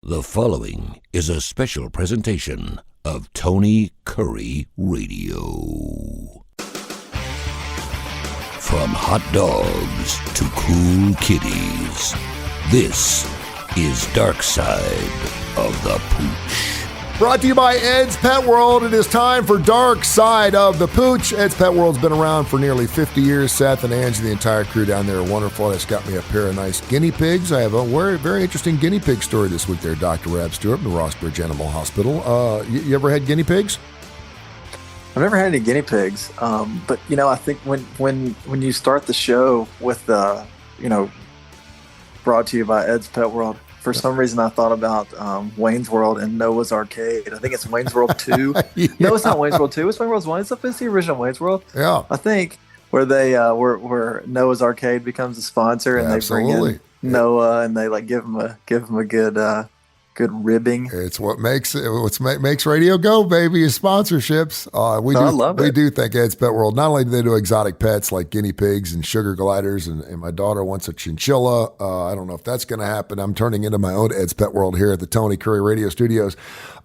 The following is a special presentation of Tony Kurre Radio. From hot dogs to cool kitties, this is Darkside of the Pooch. Brought to you by Ed's Pet World. It is time for Darkside of the Pooch. Ed's Pet World's been around for nearly 50 years. Seth and Angie, the entire crew down there are wonderful. It's got me a pair of nice guinea pigs. I have a very interesting guinea pig story this week there, Dr. Rab Stewart from the Rossbridge Animal Hospital. You ever had guinea pigs? I've never had any guinea pigs, but I think when you start the show with brought to you by Ed's Pet World, for some reason I thought about Wayne's World and Noah's Arcade. I think it's Wayne's World 2. Yeah. No, it's not Wayne's World 2. It's Wayne's World 1. It's the original Wayne's World. Yeah, I think where they where Noah's Arcade becomes a sponsor and they bring in Noah and they give him a good ribbing. It's what makes radio go, baby, is sponsorships. We do thank Ed's Pet World. Not only do they do exotic pets like guinea pigs and sugar gliders, and my daughter wants a chinchilla. I don't know if that's going to happen. I'm turning into my own Ed's Pet World here at the Tony Kurre Radio Studios.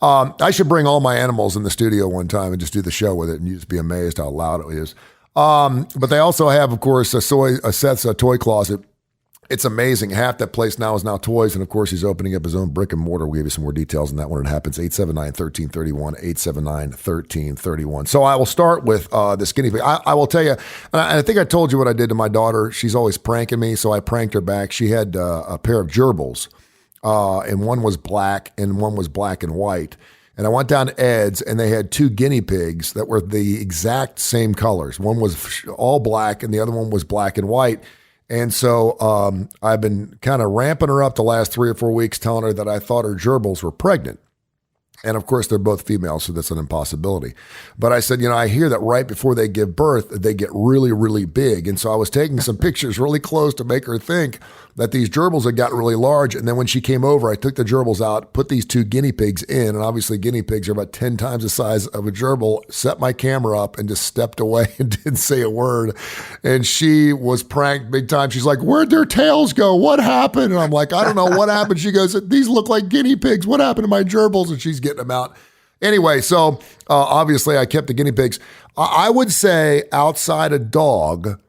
I should bring all my animals in the studio one time and just do the show with it, and you just be amazed how loud it is. But they also have, of course, Seth's toy closet. It's amazing. Half that place now is now toys. And of course, he's opening up his own brick and mortar. We'll give you some more details on that when it happens. 879-1331, 879-1331. So I will start with this guinea pig. I will tell you, and I think I told you what I did to my daughter. She's always pranking me, so I pranked her back. She had a pair of gerbils, and one was black and one was black and white. And I went down to Ed's, and they had two guinea pigs that were the exact same colors. One was all black, and the other one was black and white. And so I've been kind of ramping her up the last 3 or 4 weeks, telling her that I thought her gerbils were pregnant. And of course, they're both females, so that's an impossibility. But I said, I hear that right before they give birth, they get really, really big. And so I was taking some pictures really close to make her think that these gerbils had gotten really large. And then when she came over, I took the gerbils out, put these two guinea pigs in. And obviously, guinea pigs are about 10 times the size of a gerbil. Set my camera up and just stepped away and didn't say a word. And she was pranked big time. She's like, "Where'd their tails go? What happened?" And I'm like, "I don't know what happened." She goes, "These look like guinea pigs. What happened to my gerbils?" And she's getting them out. Anyway, so obviously I kept the guinea pigs. I would say outside a dog,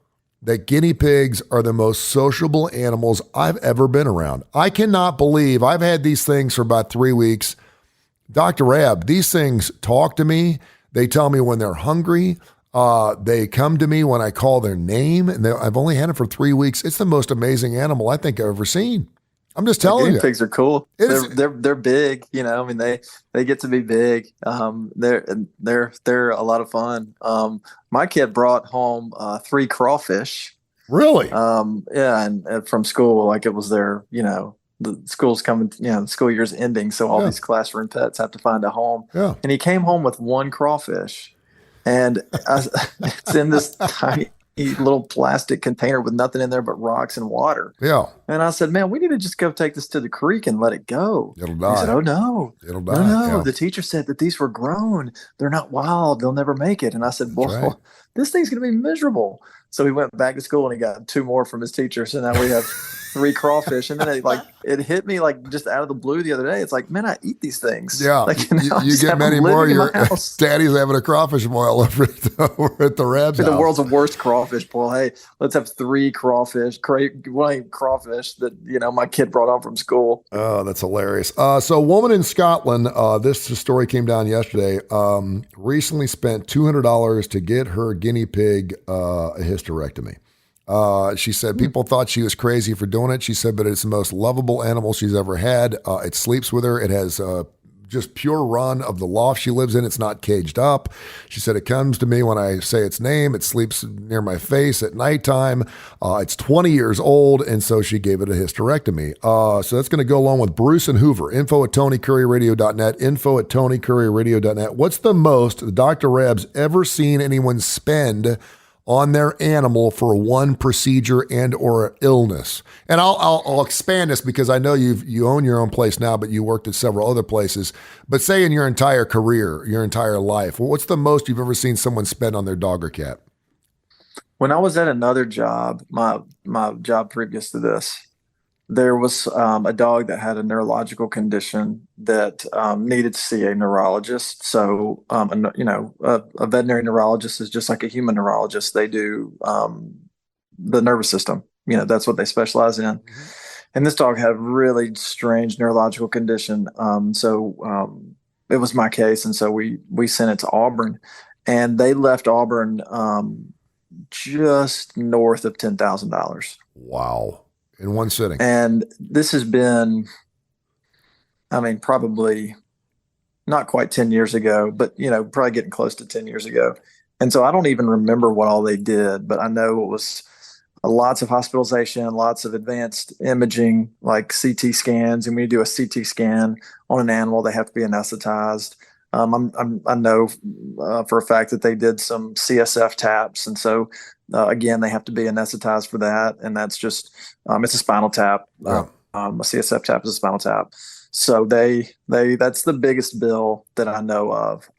that guinea pigs are the most sociable animals I've ever been around. I cannot believe I've had these things for about 3 weeks. Dr. Rab, these things talk to me. They tell me when they're hungry. They come to me when I call their name. And I've only had it for 3 weeks. It's the most amazing animal I think I've ever seen. I'm just telling you. Guinea pigs are cool. They're big. They get to be big. They're a lot of fun. My kid brought home 3 crawfish. Really? Yeah, and from school, like it was their, the school's coming, the school year's ending, so all these classroom pets have to find a home. Yeah. And he came home with 1 crawfish, and it's in this tiny little plastic container with nothing in there but rocks and water. Yeah. And I said, "Man, we need to just go take this to the creek and let it go." It'll die. He said, "Oh no, it'll die. No. Yeah. The teacher said that these were grown. They're not wild. They'll never make it." And I said, "Well, right. This thing's going to be miserable." So he went back to school and he got 2 more from his teacher. So now we have 3 crawfish. And then it hit me like just out of the blue the other day. It's like, man, I eat these things. Yeah. Like, you get many more. Your daddy's having a crawfish boil over at the Rab's house. The world's worst crawfish boil. Hey, let's have 3 crawfish that, my kid brought home from school. Oh, that's hilarious. So a woman in Scotland, this story came down yesterday, recently spent $200 to get her guinea pig a hysterectomy. She said people thought she was crazy for doing it. She said, but it's the most lovable animal she's ever had. It sleeps with her. It has just pure run of the loft she lives in. It's not caged up. She said, it comes to me when I say its name. It sleeps near my face at nighttime. It's 20 years old, and so she gave it a hysterectomy. So that's going to go along with Bruce and Hoover. info@tonykurreradio.net, info@tonykurreradio.net. What's the most Dr. Rab's ever seen anyone spend on their animal for one procedure and or illness? And I'll expand this because I know you own your own place now, but you worked at several other places. But say in your entire career, your entire life, what's the most you've ever seen someone spend on their dog or cat? When I was at another job, my job previous to this, there was a dog that had a neurological condition that needed to see a neurologist. So, a veterinary neurologist is just like a human neurologist. They do the nervous system. That's what they specialize in. Mm-hmm. And this dog had a really strange neurological condition. It was my case, and so we sent it to Auburn, and they left Auburn just north of $10,000. Wow. In one sitting. And this has been, probably not quite 10 years ago, but, probably getting close to 10 years ago. And so I don't even remember what all they did, but I know it was lots of hospitalization, lots of advanced imaging, like CT scans. And when you do a CT scan on an animal, they have to be anesthetized. I know for a fact that they did some CSF taps. And so, again, they have to be anesthetized for that. And that's just, it's a spinal tap. Yeah. A CSF tap is a spinal tap. So that's the biggest bill that I know of.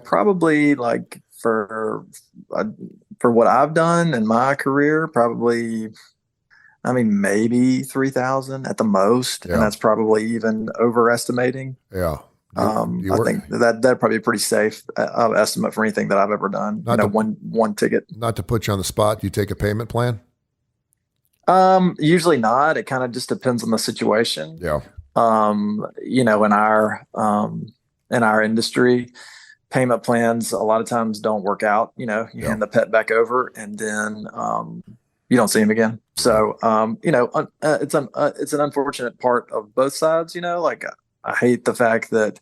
Probably like for what I've done in my career, probably, maybe 3,000 at the most. Yeah. And that's probably even overestimating. Yeah. I think that'd probably be a pretty safe estimate for anything that I've ever done. One ticket. Not to put you on the spot, do you take a payment plan? Usually not. It kind of just depends on the situation. Yeah. In our industry, payment plans a lot of times don't work out. You hand the pet back over, and then you don't see him again. So it's an unfortunate part of both sides. I hate the fact that,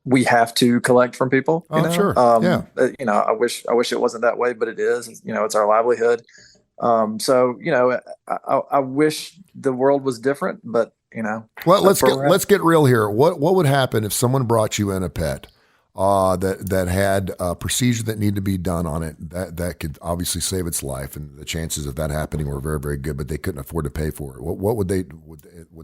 we have to collect from people. Sure. Yeah. I wish it wasn't that way, but it is. It's our livelihood. I wish the world was different, but Well, let's get real here. What would happen if someone brought you in a pet that had a procedure that needed to be done on it that could obviously save its life, and the chances of that happening were very, very good, but they couldn't afford to pay for it? What would they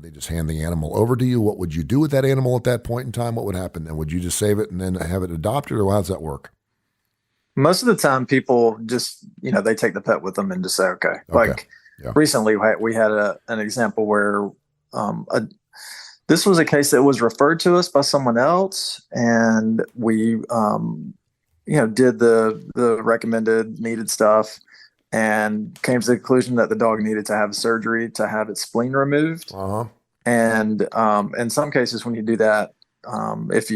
just hand the animal over to you? What would you do with that animal at that point in time? What would happen then? Would you just save it and then have it adopted, or how does that work? Most of the time, people just they take the pet with them and just say okay. Like recently, we had an example where this was a case that was referred to us by someone else, and we, did the recommended needed stuff, and came to the conclusion that the dog needed to have surgery to have its spleen removed. Uh-huh. And in some cases, when you do that, if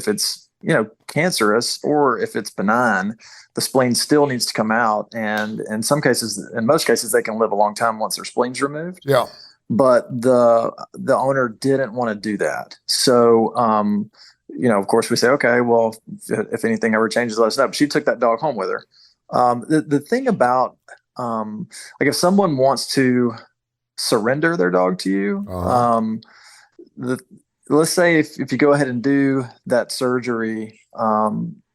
it's cancerous or if it's benign, the spleen still needs to come out. And in most cases, they can live a long time once their spleen's removed. Yeah. But the owner didn't want to do that. So, of course we say, okay, well, if anything ever changes, let us know. But she took that dog home with her. The thing about, like if someone wants to surrender their dog to you, uh-huh. Let's say if you go ahead and do that surgery, I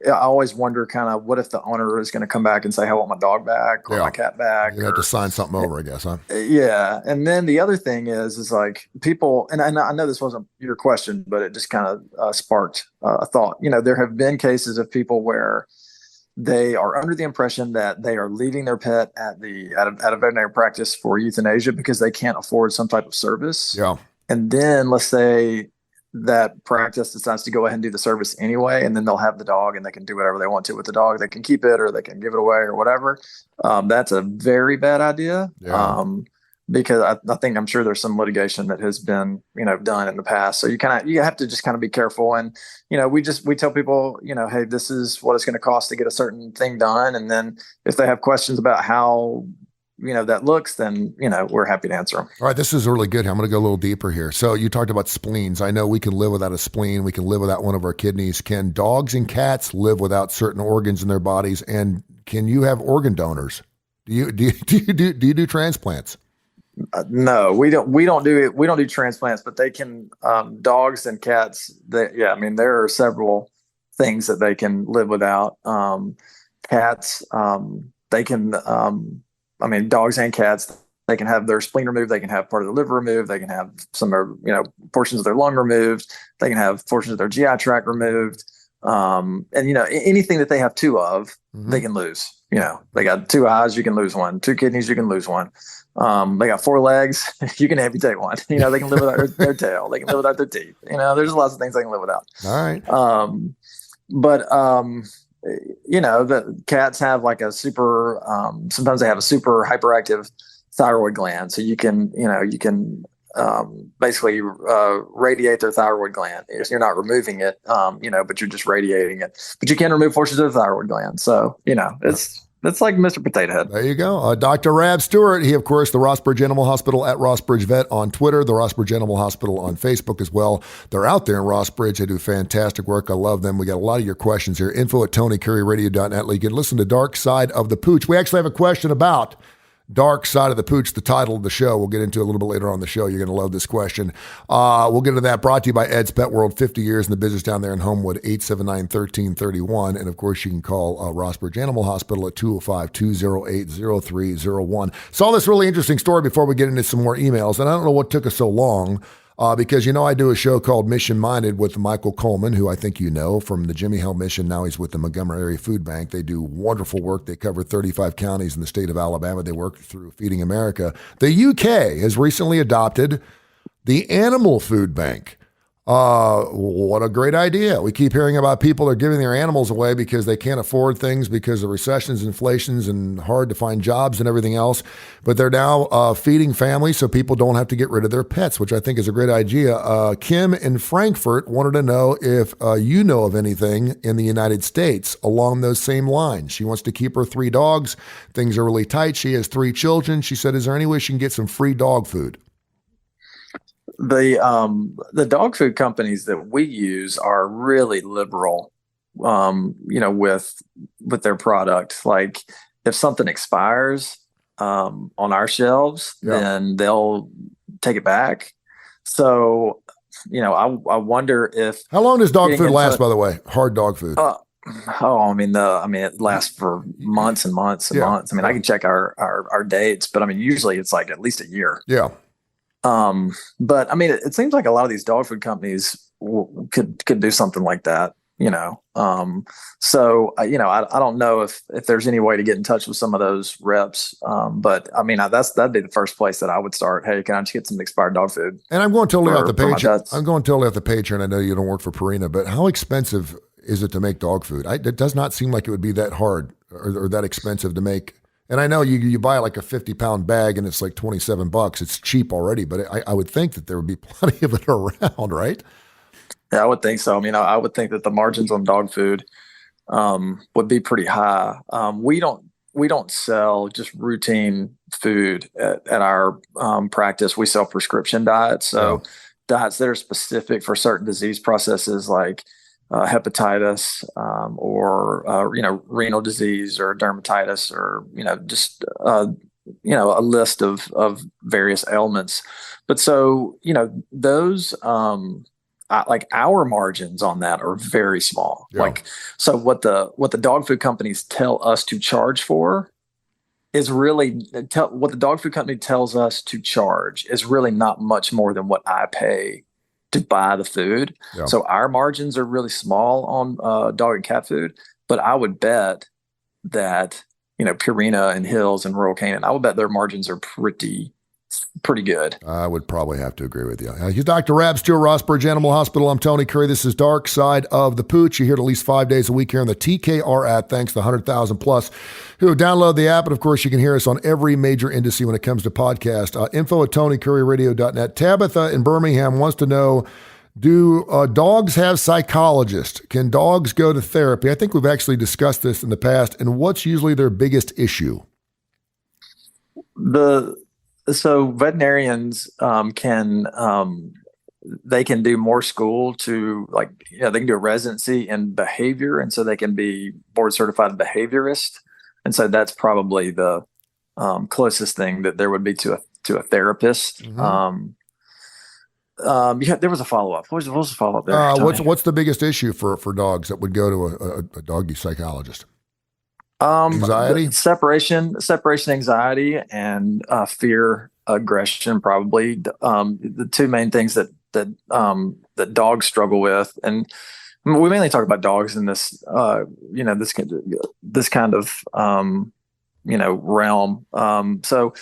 always wonder kind of what if the owner is going to come back and say, I want my dog back or my cat back. You have to sign something over, I guess, huh? Yeah. And then the other thing is like people, and I know this wasn't your question, but it just kind of sparked a thought. There have been cases of people where they are under the impression that they are leaving their pet at a veterinary practice for euthanasia because they can't afford some type of service. Yeah. And then let's say that practice decides to go ahead and do the service anyway, and then they'll have the dog and they can do whatever they want to with the dog. They can keep it or they can give it away or whatever. That's a very bad idea. Yeah. Because I'm sure there's some litigation that has been, done in the past. So you have to just kind of be careful. And, we tell people, hey, this is what it's going to cost to get a certain thing done. And then if they have questions about how, that looks, then, we're happy to answer them. All right. This is really good. I'm going to go a little deeper here. So you talked about spleens. I know we can live without a spleen. We can live without one of our kidneys. Can dogs and cats live without certain organs in their bodies? And can you have organ donors? Do you do transplants? No, we don't do it. We don't do transplants, but they can, dogs and cats. There are several things that they can live without. Cats, they can, dogs and cats, they can have their spleen removed. They can have part of their liver removed. They can have some, portions of their lung removed. They can have portions of their GI tract removed. Anything that they have two of, mm-hmm. they can lose. they got 2 eyes, you can lose one, 2 kidneys, you can lose one. They got 4 legs, you can amputate one. They can live without their tail, they can live without their teeth. There's lots of things they can live without. All right. But the cats have like a super, sometimes they have a super hyperactive thyroid gland. So you can basically radiate their thyroid gland. You're not removing it, but you're just radiating it. But you can remove portions of the thyroid gland. So, it's like Mr. Potato Head. There you go. Dr. Rab Stewart, he, of course, the Rossbridge Animal Hospital at Rossbridge Vet on Twitter, the Rossbridge Animal Hospital on Facebook as well. They're out there in Rossbridge. They do fantastic work. I love them. We got a lot of your questions here. info@TonyCurryRadio.net. You can listen to Darkside of the Pooch. We actually have a question about Darkside of the Pooch, the title of the show. We'll get into it a little bit later on the show. You're going to love this question. We'll get into that. Brought to you by Ed's Pet World, 50 years in the business down there in Homewood, 879-1331. And, of course, you can call Rossbridge Animal Hospital at 205-208-0301. Saw this really interesting story before we get into some more emails, and I don't know what took us so long. Because, I do a show called Mission Minded with Michael Coleman, who I think you know from the Jimmy Hill Mission. Now he's with the Montgomery Area Food Bank. They do wonderful work. They cover 35 counties in the state of Alabama. They work through Feeding America. The UK has recently adopted the Animal Food Bank. What a great idea. We keep hearing about people that are giving their animals away because they can't afford things because of recessions, inflations, and hard to find jobs and everything else. But they're now feeding families so people don't have to get rid of their pets, which I think is a great idea. Kim in Frankfurt wanted to know if you know of anything in the United States along those same lines. She wants to keep her 3 dogs. Things are really tight. She has 3 children. She said, is there any way she can get some free dog food? The dog food companies that we use are really liberal, with their product. Like if something expires on our shelves, then they'll take it back. So, I wonder if. How long does dog food last, by the way? Hard dog food. It lasts for months and months and months. I can check our dates, but usually it's like at least a year. Yeah. But it seems like a lot of these dog food companies could do something like that, So, I don't know if there's any way to get in touch with some of those reps. But that'd be the first place that I would start. Hey, can I just get some expired dog food? And I'm going totally off the page. I'm going totally off the page here, and I know you don't work for Purina, but how expensive is it to make dog food? It does not seem like it would be that hard or that expensive to make. And I know you buy like a 50-pound bag and it's like $27. It's cheap already, but I would think that there would be plenty of it around, right? Yeah, I would think so. I would think that the margins on dog food would be pretty high. We don't sell just routine food at our practice. We sell prescription diets. So diets that are specific for certain disease processes like hepatitis, or renal disease or dermatitis, or just a list of various ailments. But so those like our margins on that are very small. Yeah. Like so, what the dog food companies tell us to charge for is really what the dog food company tells us to charge is really not much more than what I pay to buy the food. Yeah. So our margins are really small on dog and cat food, but I would bet that, Purina and Hills and Royal Canin, I would bet their margins are pretty good. I would probably have to agree with you. He's Dr. Rab Stewart, Rossbridge Animal Hospital. I'm Tony Curry. This is Darkside of the Pooch. You hear it at least 5 days a week here on the TKR app. Thanks to 100,000 plus who download the app. And of course, you can hear us on every major indice when it comes to podcast. info@TonyCurryRadio.net. Tabitha in Birmingham wants to know, do dogs have psychologists? Can dogs go to therapy? I think we've actually discussed this in the past. And what's usually their biggest issue? So veterinarians can do more school to they can do a residency in behavior, and so they can be board certified behaviorist, and so that's probably the closest thing that there would be to a therapist. Mm-hmm. There was a follow up. What was the follow up there? What's the biggest issue for dogs that would go to a doggy psychologist? Anxiety, separation anxiety, and fear, aggression, probably the two main things that dogs struggle with. And I mean, we mainly talk about dogs in this, this kind of, realm. So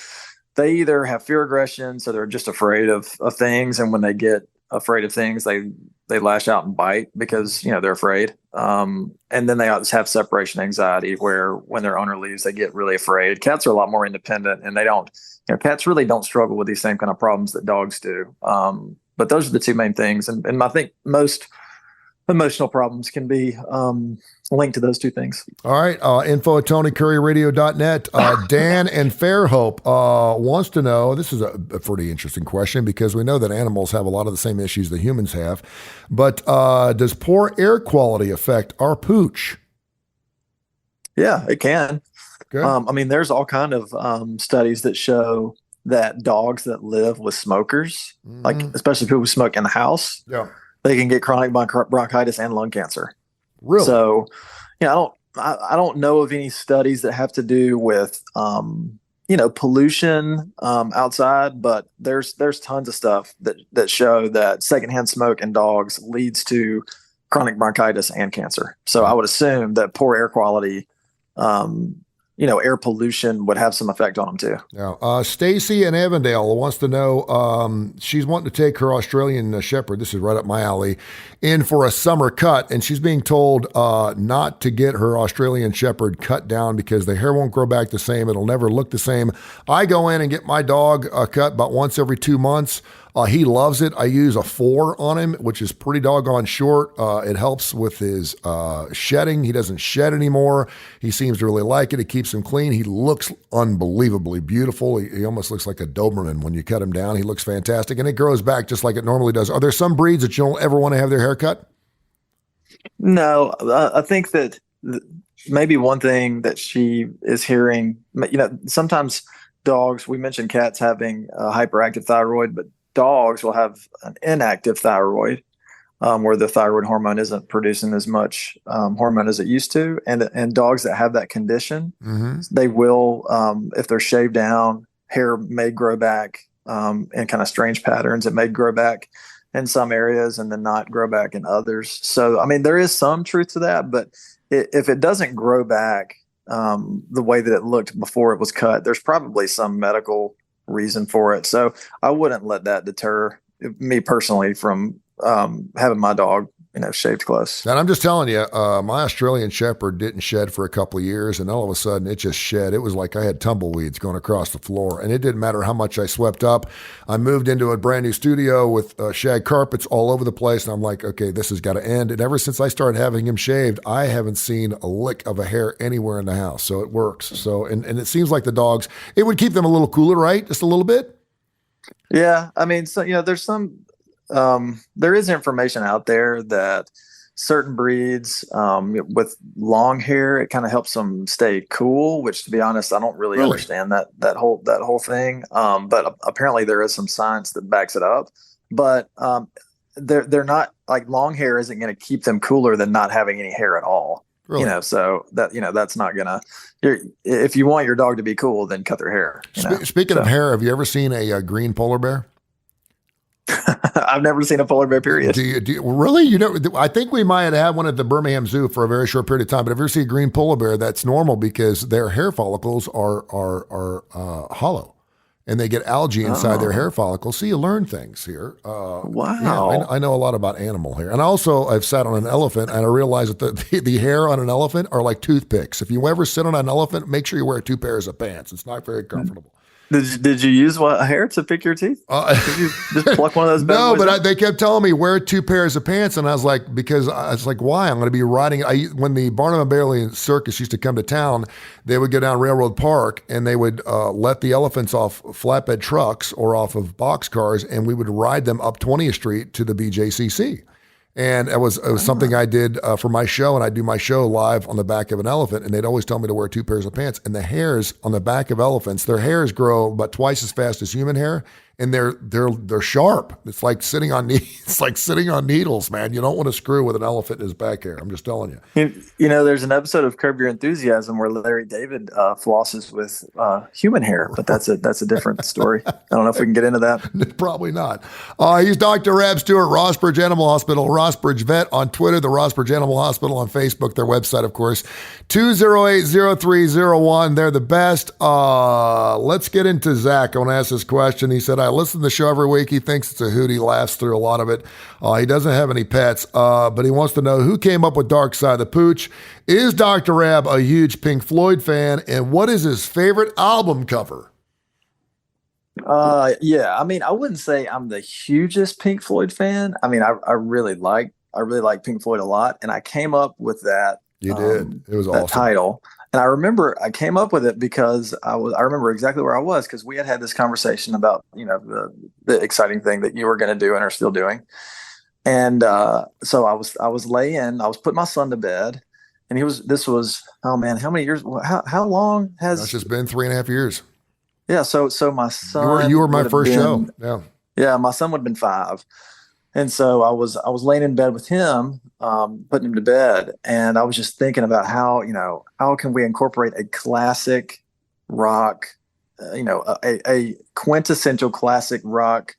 they either have fear aggression, so they're just afraid of things, and when they get afraid of things, they lash out and bite because they're afraid. And then they just have separation anxiety, where when their owner leaves, they get really afraid. Cats are a lot more independent, and they don't. Cats really don't struggle with these same kind of problems that dogs do. But those are the two main things, and I think most emotional problems can be linked to those two things. All right. Info at TonyCurryRadio.net. Dan and Fairhope wants to know, this is a pretty interesting question because we know that animals have a lot of the same issues that humans have, but does poor air quality affect our pooch? Yeah, it can. Okay. I mean, there's all kind of studies that show that dogs that live with smokers, like especially people who smoke in the house, they can get chronic bronchitis and lung cancer. Really? So, I don't know of any studies that have to do with, pollution outside, but there's tons of stuff that show that secondhand smoke in dogs leads to chronic bronchitis and cancer. So I would assume that poor air quality, air pollution would have some effect on them too. Yeah. Stacy in Avondale wants to know, she's wanting to take her Australian Shepherd, this is right up my alley, in for a summer cut, and she's being told not to get her Australian Shepherd cut down because the hair won't grow back the same. It'll never look the same. I go in and get my dog cut about once every 2 months. He loves it. I use a 4 on him, which is pretty doggone short. It helps with his shedding. He doesn't shed anymore. He seems to really like it. It keeps him clean. He looks unbelievably beautiful. He almost looks like a Doberman when you cut him down. He looks fantastic, and it grows back just like it normally does. Are there some breeds that you don't ever want to have their hair cut? No, I think that maybe one thing that she is hearing, sometimes dogs, we mentioned cats having a hyperactive thyroid, but dogs will have an inactive thyroid where the thyroid hormone isn't producing as much hormone as it used to. And dogs that have that condition, they will, if they're shaved down, hair may grow back in kind of strange patterns. It may grow back in some areas and then not grow back in others. So, I mean, there is some truth to that, but if it doesn't grow back the way that it looked before it was cut, there's probably some medical reason for it. So I wouldn't let that deter me personally from having my dog, shaved close. And I'm just telling you, my Australian Shepherd didn't shed for a couple of years, and all of a sudden it just shed. It was like I had tumbleweeds going across the floor, and it didn't matter how much I swept up. I moved into a brand new studio with shag carpets all over the place, and I'm like, okay, this has got to end. And ever since I started having him shaved, I haven't seen a lick of a hair anywhere in the house. So it works. So, and it seems like the dogs, it would keep them a little cooler, right? Just a little bit? Yeah. I mean, so, there's some, there is information out there that certain breeds with long hair, it kind of helps them stay cool, which, to be honest, I don't really understand that whole thing. But apparently there is some science that backs it up. But they're not, like, long hair isn't going to keep them cooler than not having any hair at all. Really? So that, that's not gonna, if you want your dog to be cool, then cut their hair. Speaking of hair, have you ever seen a green polar bear? I've never seen a polar bear, period. Do you really? I think we might have had one at the Birmingham Zoo for a very short period of time, but if you ever see a green polar bear, that's normal because their hair follicles are hollow and they get algae inside their hair follicles. So you learn things here. Wow. Yeah, I know a lot about animal hair. And also I've sat on an elephant and I realized that the hair on an elephant are like toothpicks. If you ever sit on an elephant, make sure you wear 2 pairs of pants. It's not very comfortable. Did you use a hair to pick your teeth? Did you just pluck one of those? No, but they kept telling me wear 2 pairs of pants, and I was like, why? I'm going to be riding. When the Barnum and Bailey Circus used to come to town, they would go down Railroad Park and they would let the elephants off flatbed trucks or off of boxcars, and we would ride them up 20th Street to the BJCC. And it was something I did for my show, and I do my show live on the back of an elephant, and they'd always tell me to wear 2 pairs of pants. And the hairs on the back of elephants, their hairs grow about twice as fast as human hair, and they're sharp. It's like sitting on needles, man. You don't want to screw with an elephant in his back hair. I'm just telling you. There's an episode of Curb Your Enthusiasm where Larry David flosses with human hair, but that's a different story. I don't know if we can get into that. Probably not. He's Dr. Rab Stewart, Rossbridge Animal Hospital, Rossbridge Vet on Twitter, the Rossbridge Animal Hospital on Facebook, their website, of course, 208-0301. They're the best. Let's get into Zach. I want to ask this question. He said, I listen to the show every week. He thinks it's a hoot. He laughs through a lot of it. He doesn't have any pets, but he wants to know who came up with Darkside the Pooch. Is Dr. Rab a huge Pink Floyd fan? And what is his favorite album cover? Yeah, I mean, I wouldn't say I'm the hugest Pink Floyd fan. I mean, I really like Pink Floyd a lot, and I came up with that. You did. It was that awesome. Title. And I remember I came up with it because I remember exactly where I was, because we had this conversation about, the exciting thing that you were going to do and are still doing. And so I was putting my son to bed, and oh man, how many years, how long has it's just been 3.5 years. Yeah. So my son, you were my first show. Yeah. Yeah. My son would have been 5. And so I was laying in bed with him, putting him to bed. And I was just thinking about how can we incorporate a classic rock, a quintessential classic rock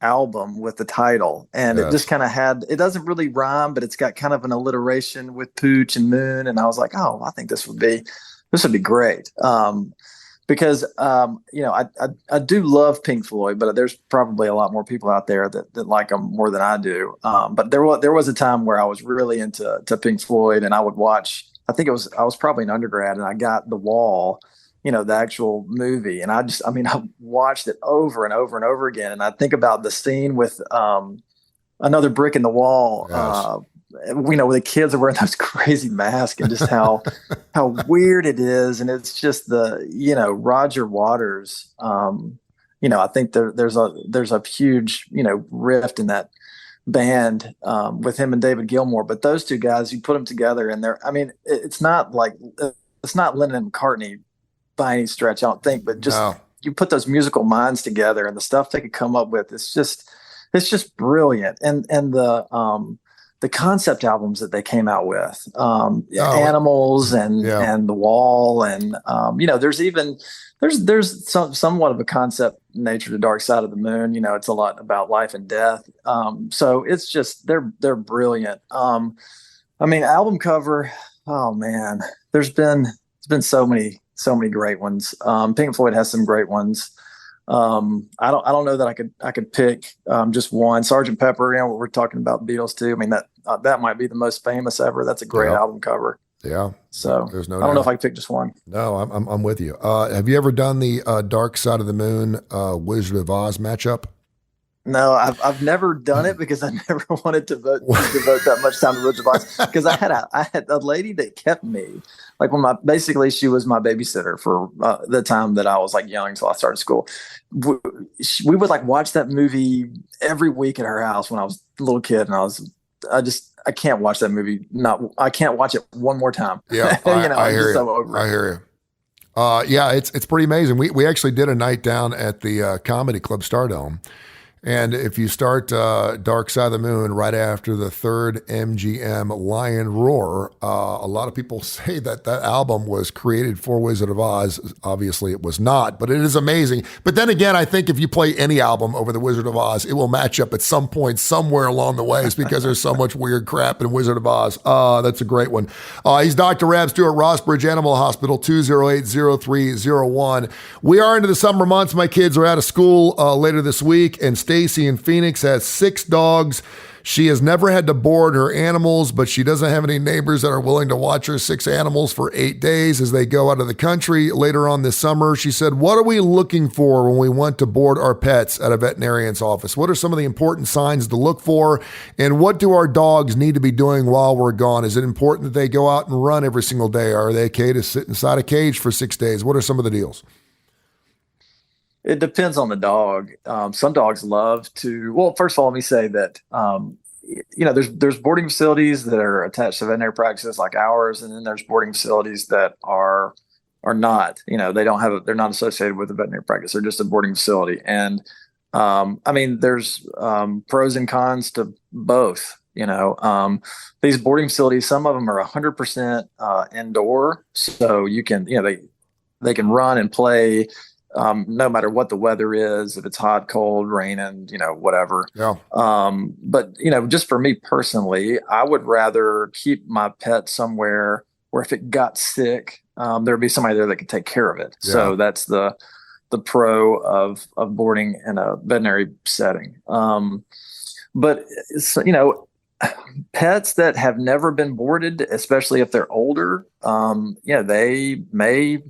album with the title. And It just kind of it doesn't really rhyme, but it's got kind of an alliteration with Pooch and Moon. And I was like, oh, I think this would be great. Because I do love Pink Floyd, but there's probably a lot more people out there that like them more than I do. But there was a time where I was really into Pink Floyd, and I would watch. I was probably an undergrad, and I got The Wall, the actual movie, and I watched it over and over and over again. And I think about the scene with Another Brick in the Wall. Yes. Where the kids are wearing those crazy masks, and just how weird it is. And it's just Roger Waters. I think there's a huge, rift in that band with him and David Gilmour. But those two guys, you put them together, and it's not Lennon and McCartney by any stretch, I don't think, but just you put those musical minds together, and the stuff they could come up with, it's just brilliant. And the concept albums that they came out with, Animals and The Wall, and there's somewhat of a concept nature to Dark Side of the Moon. It's a lot about life and death. So it's just they're brilliant. Album cover. Oh man, there's been so many great ones. Pink Floyd has some great ones. I don't know that I could pick just one. Sgt. Pepper, we're talking about Beatles too. I mean, that might be the most famous ever. That's a great album cover. Yeah. So there's no I don't know if I could pick just one. No, I'm with you. Have you ever done the Dark Side of the Moon Wizard of Oz matchup? No, I've never done it because I never wanted to devote that much time to Wizard of Oz, because I had a lady that kept me, like she was my babysitter for the time that I was like young until I started school. We would like watch that movie every week at her house when I was a little kid, and I can't watch that movie. I can't watch it one more time. Yeah, I hear you. So I hear you. It's pretty amazing. We actually did a night down at the Comedy Club Stardome. And if you start Dark Side of the Moon right after the third MGM Lion Roar, a lot of people say that album was created for Wizard of Oz. Obviously, it was not, but it is amazing. But then again, I think if you play any album over the Wizard of Oz, it will match up at some point somewhere along the way. It's because there's so much weird crap in Wizard of Oz. That's a great one. He's Dr. Rab Stewart, Rossbridge Animal Hospital, 208-0301. We are into the summer months. My kids are out of school later this week, and Stacy in Phoenix has 6 dogs. She has never had to board her animals, but she doesn't have any neighbors that are willing to watch her 6 animals for 8 days as they go out of the country later on this summer. She said, what are we looking for when we want to board our pets at a veterinarian's office? What are some of the important signs to look for? And what do our dogs need to be doing while we're gone? Is it important that they go out and run every single day? Are they okay to sit inside a cage for 6 days? What are some of the deals? It depends on the dog. Some dogs love to. Well, first of all, let me say that there's boarding facilities that are attached to veterinary practices like ours, and then there's boarding facilities that are not. They're not associated with a veterinary practice. They're just a boarding facility. And I mean, there's pros and cons to both. These boarding facilities, some of them are 100% indoor, so you can, they can run and play no matter what the weather is, if it's hot, cold, raining, whatever. Yeah. But just for me personally, I would rather keep my pet somewhere where if it got sick, there'd be somebody there that could take care of it. Yeah. So that's the pro of boarding in a veterinary setting. But pets that have never been boarded, especially if they're older, they may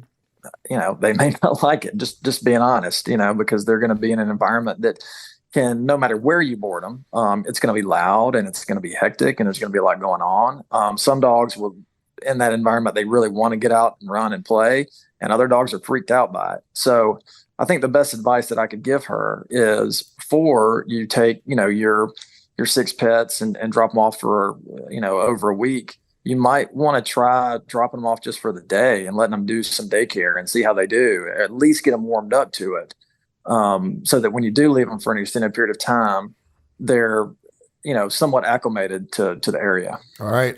not like it. Just being honest, because they're going to be in an environment that can, no matter where you board them, it's going to be loud and it's going to be hectic and there's going to be a lot going on. Some dogs will, in that environment, they really want to get out and run and play, and other dogs are freaked out by it. So I think the best advice that I could give her is, before you take, your 6 pets and drop them off for, over a week, you might want to try dropping them off just for the day and letting them do some daycare and see how they do, or at least get them warmed up to it. So that when you do leave them for an extended period of time, they're, somewhat acclimated to the area. All right.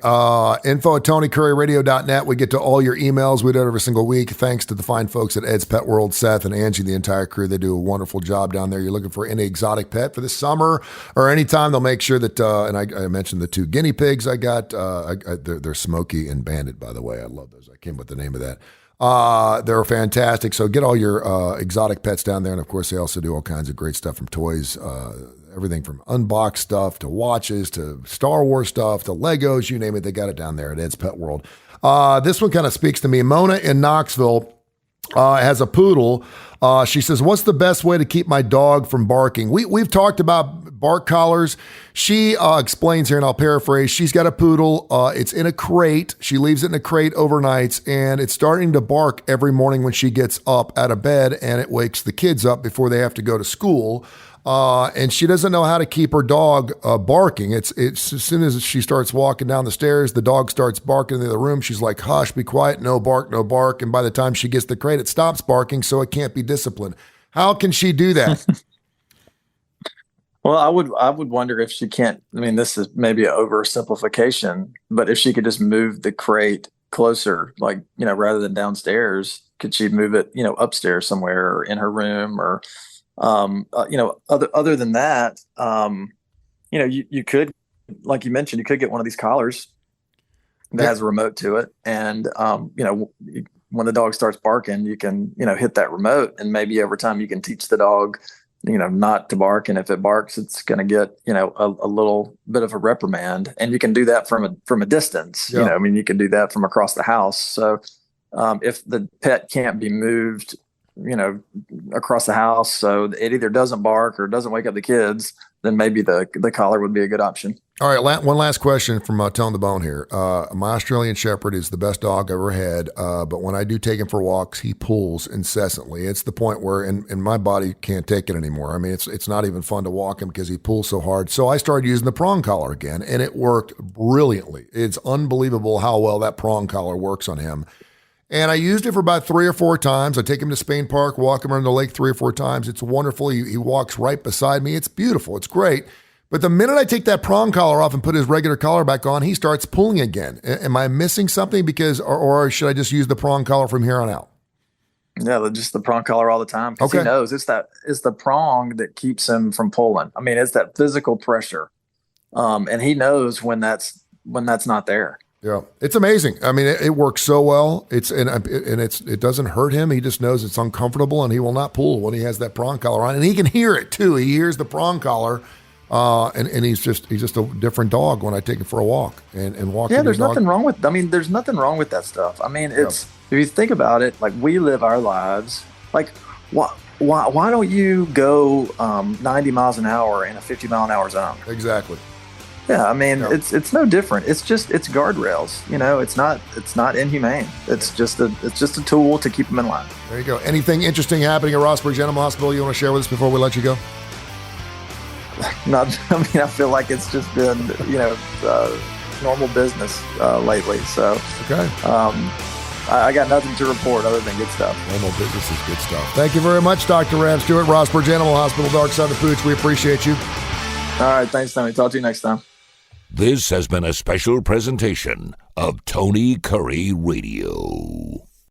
Info at TonyKurreRadio.net. We get to all your emails. We do it every single week. Thanks to the fine folks at Ed's Pet World, Seth and Angie, the entire crew. They do a wonderful job down there. You're looking for any exotic pet for the summer or anytime, they'll make sure that, and I mentioned the 2 guinea pigs I got. They're Smokey and Bandit, by the way. I love those. I came with the name of that. They're fantastic. So get all your exotic pets down there. And of course, they also do all kinds of great stuff, from toys, everything from unboxed stuff to watches to Star Wars stuff to Legos, you name it. They got it down there at Ed's Pet World. This one kind of speaks to me. Mona in Knoxville has a poodle. She says, what's the best way to keep my dog from barking? We've talked about bark collars. She explains here, and I'll paraphrase. She's got a poodle. It's in a crate. She leaves it in a crate overnights, and it's starting to bark every morning when she gets up out of bed, and it wakes the kids up before they have to go to school. And she doesn't know how to keep her dog barking. It's as soon as she starts walking down the stairs, the dog starts barking in the other room. She's like, hush, be quiet, no bark, no bark. And by the time she gets the crate, it stops barking, so it can't be disciplined. How can she do that? Well, I would wonder if she can't. I mean, this is maybe an oversimplification, but if she could just move the crate closer, like, rather than downstairs, could she move it, upstairs somewhere or in her room, or other than that, you could, like you mentioned, you could get one of these collars that has a remote to it. And, when the dog starts barking, you can, hit that remote, and maybe over time you can teach the dog, not to bark. And if it barks, it's going to get, a little bit of a reprimand, and you can do that from a distance. Yeah. You can do that from across the house. So, if the pet can't be moved, across the house, so it either doesn't bark or doesn't wake up the kids, then maybe the collar would be a good option. All right, one last question from Tone the Bone here. My Australian Shepherd is the best dog I've ever had, but when I do take him for walks, he pulls incessantly. It's the point where, and my body can't take it anymore. I mean, it's not even fun to walk him because he pulls so hard. So I started using the prong collar again, and it worked brilliantly. It's unbelievable how well that prong collar works on him. And I used it for about 3 or 4 times. I take him to Spain Park, walk him around the lake 3 or 4 times. It's wonderful. He walks right beside me. It's beautiful. It's great. But the minute I take that prong collar off and put his regular collar back on, he starts pulling again. Am I missing something? Or should I just use the prong collar from here on out? Yeah, just the prong collar all the time. Because he knows it's the prong that keeps him from pulling. I mean, it's that physical pressure. And he knows when that's not there. Yeah, it's amazing. I mean, it works so well. It doesn't hurt him. He just knows it's uncomfortable, and he will not pull when he has that prong collar on. And he can hear it too. He hears the prong collar, and he's just a different dog when I take him for a walk and walk. Yeah, there's nothing wrong with. I mean, there's nothing wrong with that stuff. I mean, if you think about it, like, we live our lives. Like, why don't you go 90 miles an hour in a 50 mile an hour zone? Exactly. Yeah, I mean, it's no different. It's guardrails. It's not inhumane. It's just a tool to keep them in line. There you go. Anything interesting happening at Rossburg Animal Hospital you want to share with us before we let you go? I feel like it's just been normal business lately. So okay. I got nothing to report other than good stuff. Normal business is good stuff. Thank you very much, Dr. Ram Stewart, Rossbridge Animal Hospital, Darkside of Pooch. We appreciate you. All right. Thanks, Tony. Talk to you next time. This has been a special presentation of Tony Kurre Radio.